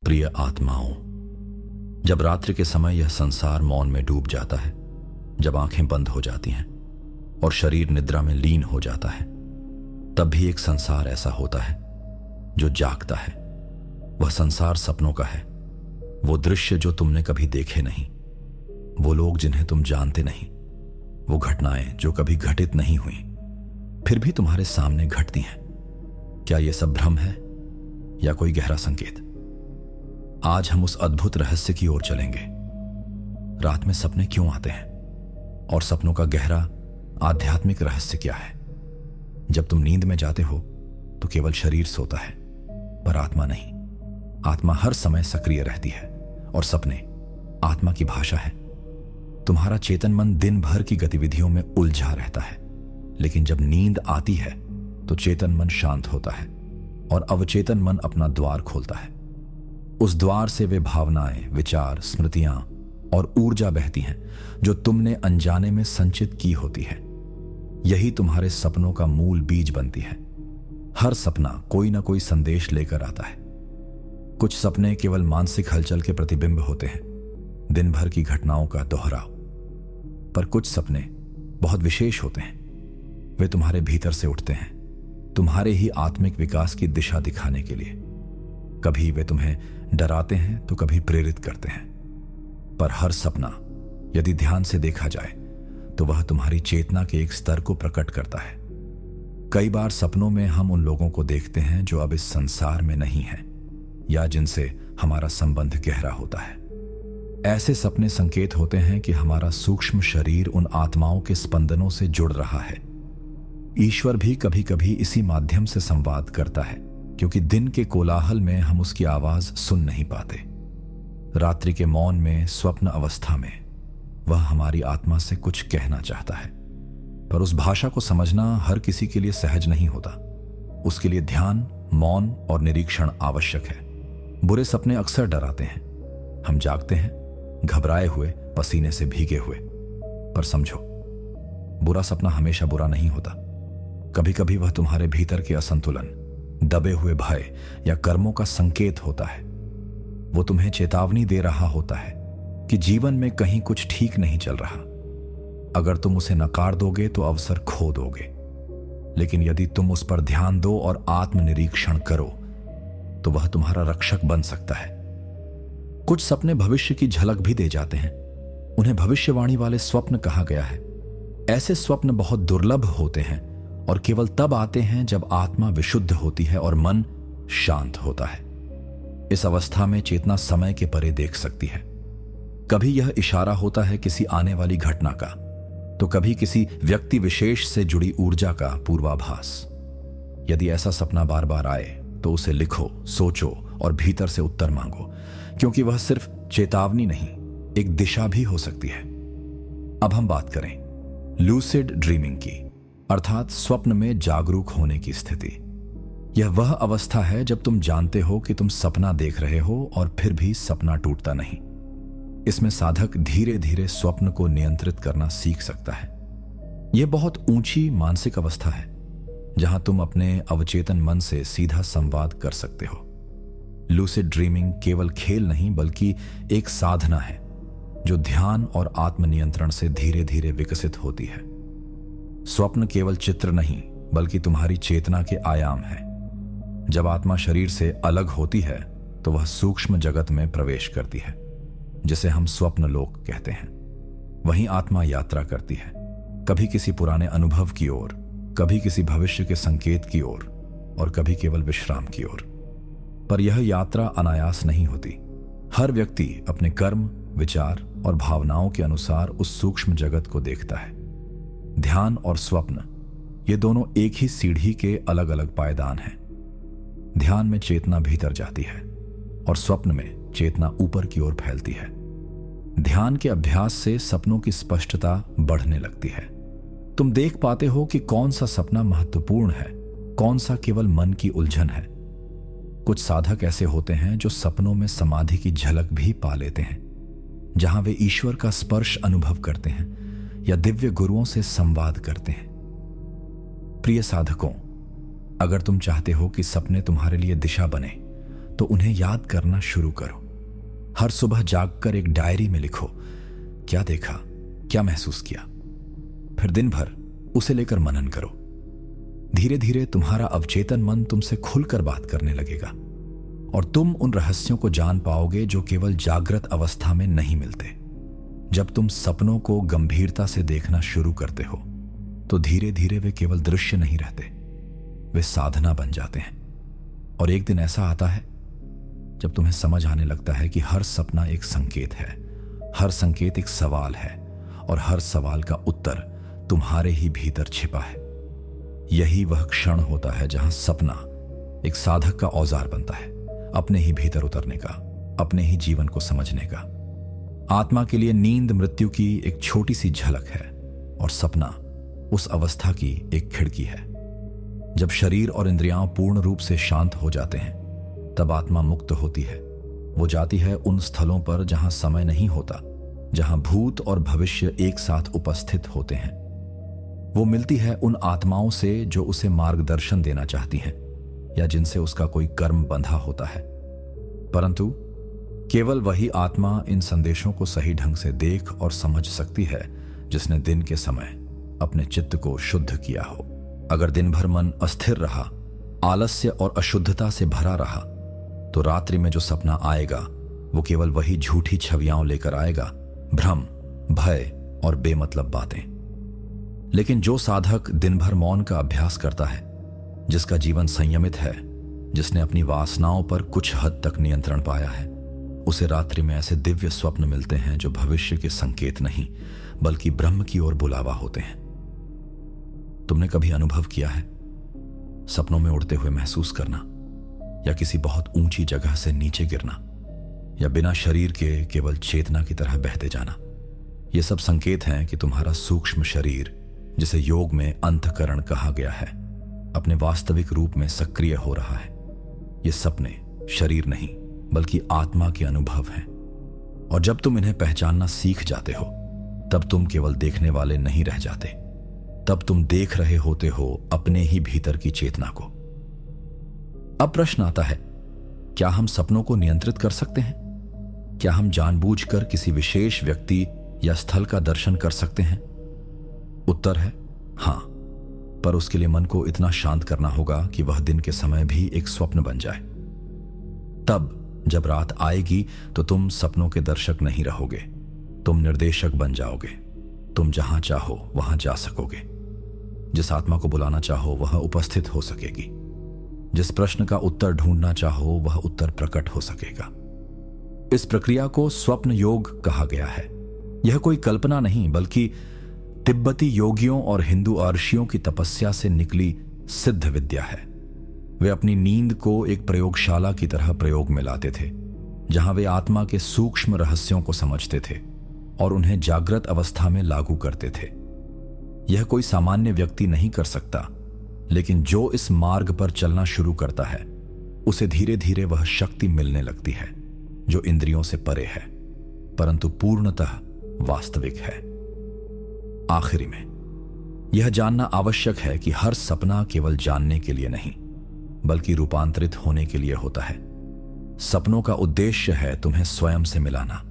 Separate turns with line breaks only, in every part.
प्रिय आत्माओं, जब रात्रि के समय यह संसार मौन में डूब जाता है, जब आंखें बंद हो जाती हैं और शरीर निद्रा में लीन हो जाता है, तब भी एक संसार ऐसा होता है जो जागता है। वह संसार सपनों का है, वो दृश्य जो तुमने कभी देखे नहीं, वो लोग जिन्हें तुम जानते नहीं, वो घटनाएं जो कभी घटित नहीं हुई फिर भी तुम्हारे सामने घटती हैं। क्या यह सब भ्रम है या कोई गहरा संकेत? आज हम उस अद्भुत रहस्य की ओर चलेंगे। रात में सपने क्यों आते हैं और सपनों का गहरा आध्यात्मिक रहस्य क्या है? जब तुम नींद में जाते हो तो केवल शरीर सोता है, पर आत्मा नहीं। आत्मा हर समय सक्रिय रहती है और सपने आत्मा की भाषा है। तुम्हारा चेतन मन दिन भर की गतिविधियों में उलझा रहता है, लेकिन जब नींद आती है तो चेतन मन शांत होता है और अवचेतन मन अपना द्वार खोलता है। उस द्वार से वे भावनाएं, विचार, स्मृतियां और ऊर्जा बहती हैं जो तुमने अनजाने में संचित की होती है। यही तुम्हारे सपनों का मूल बीज बनती है। हर सपना कोई ना कोई संदेश लेकर आता है। कुछ सपने केवल मानसिक हलचल के प्रतिबिंब होते हैं, दिन भर की घटनाओं का दोहराव। पर कुछ सपने बहुत विशेष होते हैं। वे तुम्हारे भीतर से उठते हैं, तुम्हारे ही आत्मिक विकास की दिशा दिखाने के लिए। कभी वे तुम्हें डराते हैं तो कभी प्रेरित करते हैं, पर हर सपना यदि ध्यान से देखा जाए तो वह तुम्हारी चेतना के एक स्तर को प्रकट करता है। कई बार सपनों में हम उन लोगों को देखते हैं जो अब इस संसार में नहीं हैं या जिनसे हमारा संबंध गहरा होता है। ऐसे सपने संकेत होते हैं कि हमारा सूक्ष्म शरीर उन आत्माओं के स्पंदनों से जुड़ रहा है। ईश्वर भी कभी कभी इसी माध्यम से संवाद करता है, क्योंकि दिन के कोलाहल में हम उसकी आवाज सुन नहीं पाते। रात्रि के मौन में, स्वप्न अवस्था में वह हमारी आत्मा से कुछ कहना चाहता है, पर उस भाषा को समझना हर किसी के लिए सहज नहीं होता। उसके लिए ध्यान, मौन और निरीक्षण आवश्यक है। बुरे सपने अक्सर डराते हैं। हम जागते हैं घबराए हुए, पसीने से भीगे हुए, पर समझो, बुरा सपना हमेशा बुरा नहीं होता। कभी कभी वह तुम्हारे भीतर के असंतुलन, दबे हुए भय या कर्मों का संकेत होता है। वो तुम्हें चेतावनी दे रहा होता है कि जीवन में कहीं कुछ ठीक नहीं चल रहा। अगर तुम उसे नकार दोगे तो अवसर खो दोगे, लेकिन यदि तुम उस पर ध्यान दो और आत्मनिरीक्षण करो तो वह तुम्हारा रक्षक बन सकता है। कुछ सपने भविष्य की झलक भी दे जाते हैं। उन्हें भविष्यवाणी वाले स्वप्न कहा गया है। ऐसे स्वप्न बहुत दुर्लभ होते हैं और केवल तब आते हैं जब आत्मा विशुद्ध होती है और मन शांत होता है। इस अवस्था में चेतना समय के परे देख सकती है। कभी यह इशारा होता है किसी आने वाली घटना का, तो कभी किसी व्यक्ति विशेष से जुड़ी ऊर्जा का पूर्वाभास। यदि ऐसा सपना बार बार आए तो उसे लिखो, सोचो और भीतर से उत्तर मांगो, क्योंकि वह सिर्फ चेतावनी नहीं, एक दिशा भी हो सकती है। अब हम बात करें लूसिड ड्रीमिंग की, अर्थात स्वप्न में जागरूक होने की स्थिति। यह वह अवस्था है जब तुम जानते हो कि तुम सपना देख रहे हो और फिर भी सपना टूटता नहीं। इसमें साधक धीरे धीरे स्वप्न को नियंत्रित करना सीख सकता है। यह बहुत ऊंची मानसिक अवस्था है जहां तुम अपने अवचेतन मन से सीधा संवाद कर सकते हो। लूसिड ड्रीमिंग केवल खेल नहीं बल्कि एक साधना है जो ध्यान और आत्मनियंत्रण से धीरे धीरे विकसित होती है। स्वप्न केवल चित्र नहीं बल्कि तुम्हारी चेतना के आयाम हैं। जब आत्मा शरीर से अलग होती है तो वह सूक्ष्म जगत में प्रवेश करती है, जिसे हम स्वप्न लोक कहते हैं। वहीं आत्मा यात्रा करती है, कभी किसी पुराने अनुभव की ओर, कभी किसी भविष्य के संकेत की ओर और कभी केवल विश्राम की ओर। पर यह यात्रा अनायास नहीं होती। हर व्यक्ति अपने कर्म, विचार और भावनाओं के अनुसार उस सूक्ष्म जगत को देखता है। ध्यान और स्वप्न, ये दोनों एक ही सीढ़ी के अलग अलग पायदान हैं। ध्यान में चेतना भीतर जाती है और स्वप्न में चेतना ऊपर की ओर फैलती है। ध्यान के अभ्यास से सपनों की स्पष्टता बढ़ने लगती है। तुम देख पाते हो कि कौन सा सपना महत्वपूर्ण है, कौन सा केवल मन की उलझन है। कुछ साधक ऐसे होते हैं जो सपनों में समाधि की झलक भी पा लेते हैं, जहां वे ईश्वर का स्पर्श अनुभव करते हैं या दिव्य गुरुओं से संवाद करते हैं। प्रिय साधकों, अगर तुम चाहते हो कि सपने तुम्हारे लिए दिशा बने,
तो उन्हें याद करना शुरू करो। हर सुबह जागकर एक डायरी में लिखो, क्या देखा, क्या महसूस किया। फिर दिन भर उसे लेकर मनन करो। धीरे धीरे तुम्हारा अवचेतन मन तुमसे खुलकर बात करने लगेगा और तुम उन रहस्यों को जान पाओगे जो केवल जागृत अवस्था में नहीं मिलते। जब तुम सपनों को गंभीरता से देखना शुरू करते हो तो धीरे धीरे वे केवल दृश्य नहीं रहते, वे साधना बन जाते हैं। और एक दिन ऐसा आता है जब तुम्हें समझ आने लगता है कि हर सपना एक संकेत है, हर संकेत एक सवाल है और हर सवाल का उत्तर तुम्हारे ही भीतर छिपा है। यही वह क्षण होता है जहां सपना एक साधक का औजार बनता है, अपने ही भीतर उतरने का, अपने ही जीवन को समझने का। आत्मा के लिए नींद मृत्यु की एक छोटी सी झलक है और सपना उस अवस्था की एक खिड़की है। जब शरीर और इंद्रियां पूर्ण रूप से शांत हो जाते हैं तब आत्मा मुक्त होती है। वो जाती है उन स्थलों पर जहां समय नहीं होता, जहां भूत और भविष्य एक साथ उपस्थित होते हैं। वो मिलती है उन आत्माओं से जो उसे मार्गदर्शन देना चाहती हैं या जिनसे उसका कोई कर्म बंधा होता है। परंतु केवल वही आत्मा इन संदेशों को सही ढंग से देख और समझ सकती है जिसने दिन के समय अपने चित्त को शुद्ध किया हो। अगर दिन भर मन अस्थिर रहा, आलस्य और अशुद्धता से भरा रहा, तो रात्रि में जो सपना आएगा वो केवल वही झूठी छवियां लेकर आएगा, भ्रम, भय और बेमतलब बातें। लेकिन जो साधक दिन भर मौन का अभ्यास करता है, जिसका जीवन संयमित है, जिसने अपनी वासनाओं पर कुछ हद तक नियंत्रण पाया है, उसे रात्रि में ऐसे दिव्य स्वप्न मिलते हैं जो भविष्य के संकेत नहीं बल्कि ब्रह्म की ओर बुलावा होते हैं। तुमने कभी अनुभव किया है सपनों में उड़ते हुए महसूस करना, या किसी बहुत ऊंची जगह से नीचे गिरना, या बिना शरीर के केवल चेतना की तरह बहते जाना? ये सब संकेत हैं कि तुम्हारा सूक्ष्म शरीर, जिसे योग में अंतःकरण कहा गया है, अपने वास्तविक रूप में सक्रिय हो रहा है। ये सपने शरीर नहीं बल्कि आत्मा के अनुभव हैं। और जब तुम इन्हें पहचानना सीख जाते हो तब तुम केवल देखने वाले नहीं रह जाते, तब तुम देख रहे होते हो अपने ही भीतर की चेतना को। अब प्रश्न आता है, क्या हम सपनों को नियंत्रित कर सकते हैं? क्या हम जानबूझकर किसी विशेष व्यक्ति या स्थल का दर्शन कर सकते हैं? उत्तर है हां, पर उसके लिए मन को इतना शांत करना होगा कि वह दिन के समय भी एक स्वप्न बन जाए। तब जब रात आएगी तो तुम सपनों के दर्शक नहीं रहोगे, तुम निर्देशक बन जाओगे। तुम जहां चाहो वहां जा सकोगे, जिस आत्मा को बुलाना चाहो वह उपस्थित हो सकेगी, जिस प्रश्न का उत्तर ढूंढना चाहो वह उत्तर प्रकट हो सकेगा। इस प्रक्रिया को स्वप्न योग कहा गया है। यह कोई कल्पना नहीं बल्कि तिब्बती योगियों और हिंदू ऋषियों की तपस्या से निकली सिद्ध विद्या है। वे अपनी नींद को एक प्रयोगशाला की तरह प्रयोग में लाते थे, जहां वे आत्मा के सूक्ष्म रहस्यों को समझते थे और उन्हें जागृत अवस्था में लागू करते थे। यह कोई सामान्य व्यक्ति नहीं कर सकता, लेकिन जो इस मार्ग पर चलना शुरू करता है उसे धीरे धीरे वह शक्ति मिलने लगती है जो इंद्रियों से परे है परंतु पूर्णतः वास्तविक है। आखिरी में यह जानना आवश्यक है कि हर सपना केवल जानने के लिए नहीं बल्कि रूपांतरित होने के लिए होता है। सपनों का उद्देश्य है तुम्हें स्वयं से मिलाना,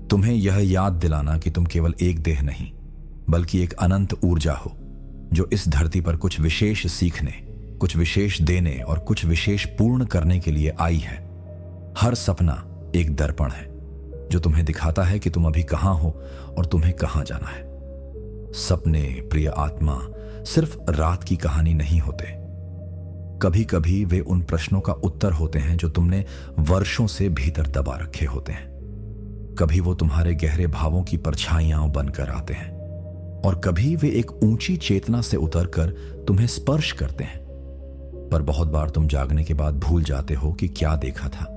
तुम्हें यह याद दिलाना कि तुम केवल एक देह नहीं बल्कि एक अनंत ऊर्जा हो जो इस धरती पर कुछ विशेष सीखने, कुछ विशेष देने और कुछ विशेष पूर्ण करने के लिए आई है। हर सपना एक दर्पण है जो तुम्हें दिखाता है कि तुम अभी कहां हो और तुम्हें कहां जाना है। सपने, प्रिय आत्मा, सिर्फ रात की कहानी नहीं होते। कभी कभी वे उन प्रश्नों का उत्तर होते हैं जो तुमने वर्षों से भीतर दबा रखे होते हैं। कभी वो तुम्हारे गहरे भावों की परछाइयां बनकर आते हैं और कभी वे एक ऊंची चेतना से उतरकर तुम्हें स्पर्श करते हैं। पर बहुत बार तुम जागने के बाद भूल जाते हो कि क्या देखा था।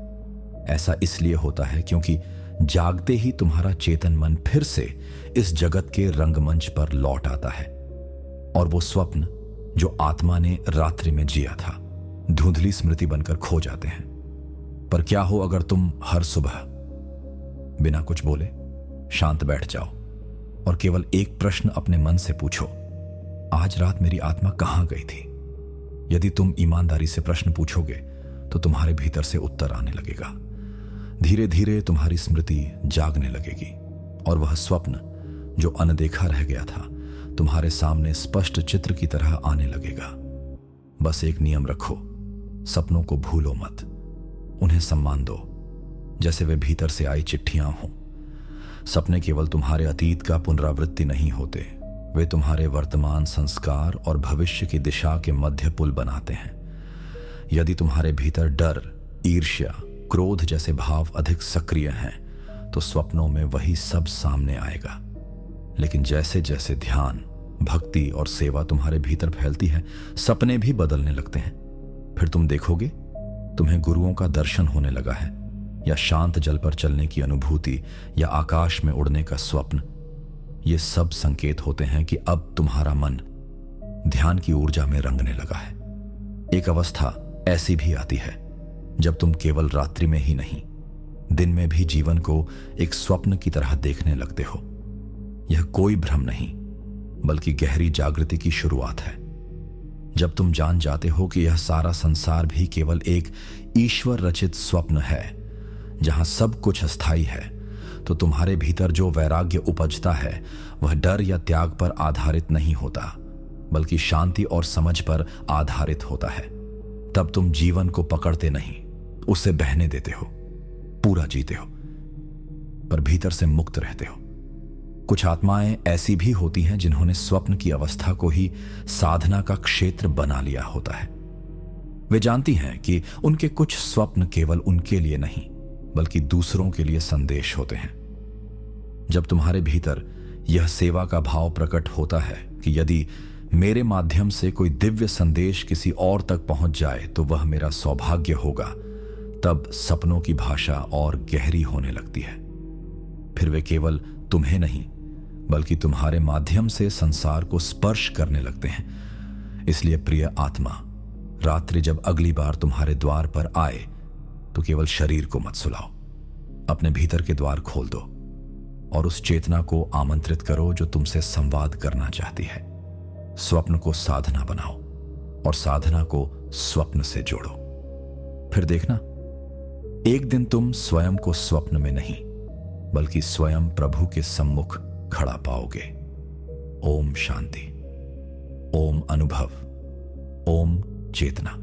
ऐसा इसलिए होता है क्योंकि जागते ही तुम्हारा चेतन मन फिर से इस जगत के रंगमंच पर लौट आता है और वो स्वप्न जो आत्मा ने रात्रि में जिया था धुंधली स्मृति बनकर खो जाते हैं। पर क्या हो अगर तुम हर सुबह बिना कुछ बोले शांत बैठ जाओ और केवल एक प्रश्न अपने मन से पूछो, आज रात मेरी आत्मा कहां गई थी? यदि तुम ईमानदारी से प्रश्न पूछोगे तो तुम्हारे भीतर से उत्तर आने लगेगा। धीरे धीरे तुम्हारी स्मृति जागने लगेगी और वह स्वप्न जो अनदेखा रह गया था तुम्हारे सामने स्पष्ट चित्र की तरह आने लगेगा। बस एक नियम रखो, सपनों को भूलो मत, उन्हें सम्मान दो जैसे वे भीतर से आई चिट्ठियां हों। सपने केवल तुम्हारे अतीत का पुनरावृत्ति नहीं होते, वे तुम्हारे वर्तमान संस्कार और भविष्य की दिशा के मध्य पुल बनाते हैं। यदि तुम्हारे भीतर डर, ईर्ष्या, क्रोध जैसे भाव अधिक सक्रिय हैं तो स्वप्नों में वही सब सामने आएगा। लेकिन जैसे जैसे ध्यान, भक्ति और सेवा तुम्हारे भीतर फैलती है, सपने भी बदलने लगते हैं। फिर तुम देखोगे तुम्हें गुरुओं का दर्शन होने लगा है, या शांत जल पर चलने की अनुभूति, या आकाश में उड़ने का स्वप्न। ये सब संकेत होते हैं कि अब तुम्हारा मन ध्यान की ऊर्जा में रंगने लगा है। एक अवस्था ऐसी भी आती है जब तुम केवल रात्रि में ही नहीं, दिन में भी जीवन को एक स्वप्न की तरह देखने लगते हो। यह कोई भ्रम नहीं, बल्कि गहरी जागृति की शुरुआत है। जब तुम जान जाते हो कि यह सारा संसार भी केवल एक ईश्वर रचित स्वप्न है जहां सब कुछ अस्थायी है, तो तुम्हारे भीतर जो वैराग्य उपजता है वह डर या त्याग पर आधारित नहीं होता, बल्कि शांति और समझ पर आधारित होता है। तब तुम जीवन को पकड़ते नहीं, उसे बहने देते हो, पूरा जीते हो, पर भीतर से मुक्त रहते हो। कुछ आत्माएं ऐसी भी होती हैं जिन्होंने स्वप्न की अवस्था को ही साधना का क्षेत्र बना लिया होता है। वे जानती हैं कि उनके कुछ स्वप्न केवल उनके लिए नहीं, बल्कि दूसरों के लिए संदेश होते हैं। जब तुम्हारे भीतर यह सेवा का भाव प्रकट होता है कि यदि मेरे माध्यम से कोई दिव्य संदेश किसी और तक पहुंच जाए तो वह मेरा सौभाग्य होगा, तब सपनों की भाषा और गहरी होने लगती है। फिर वे केवल तुम्हें नहीं, बल्कि तुम्हारे माध्यम से संसार को स्पर्श करने लगते हैं। इसलिए प्रिय आत्मा, रात्रि जब अगली बार तुम्हारे द्वार पर आए तो केवल शरीर को मत सुलाओ, अपने भीतर के द्वार खोल दो और उस चेतना को आमंत्रित करो जो तुमसे संवाद करना चाहती है। स्वप्न को साधना बनाओ और साधना को स्वप्न से जोड़ो। फिर देखना, एक दिन तुम स्वयं को स्वप्न में नहीं, बल्कि स्वयं प्रभु के सम्मुख खड़ा पाओगे। ओम शांति, ओम अनुभव, ओम चेतना।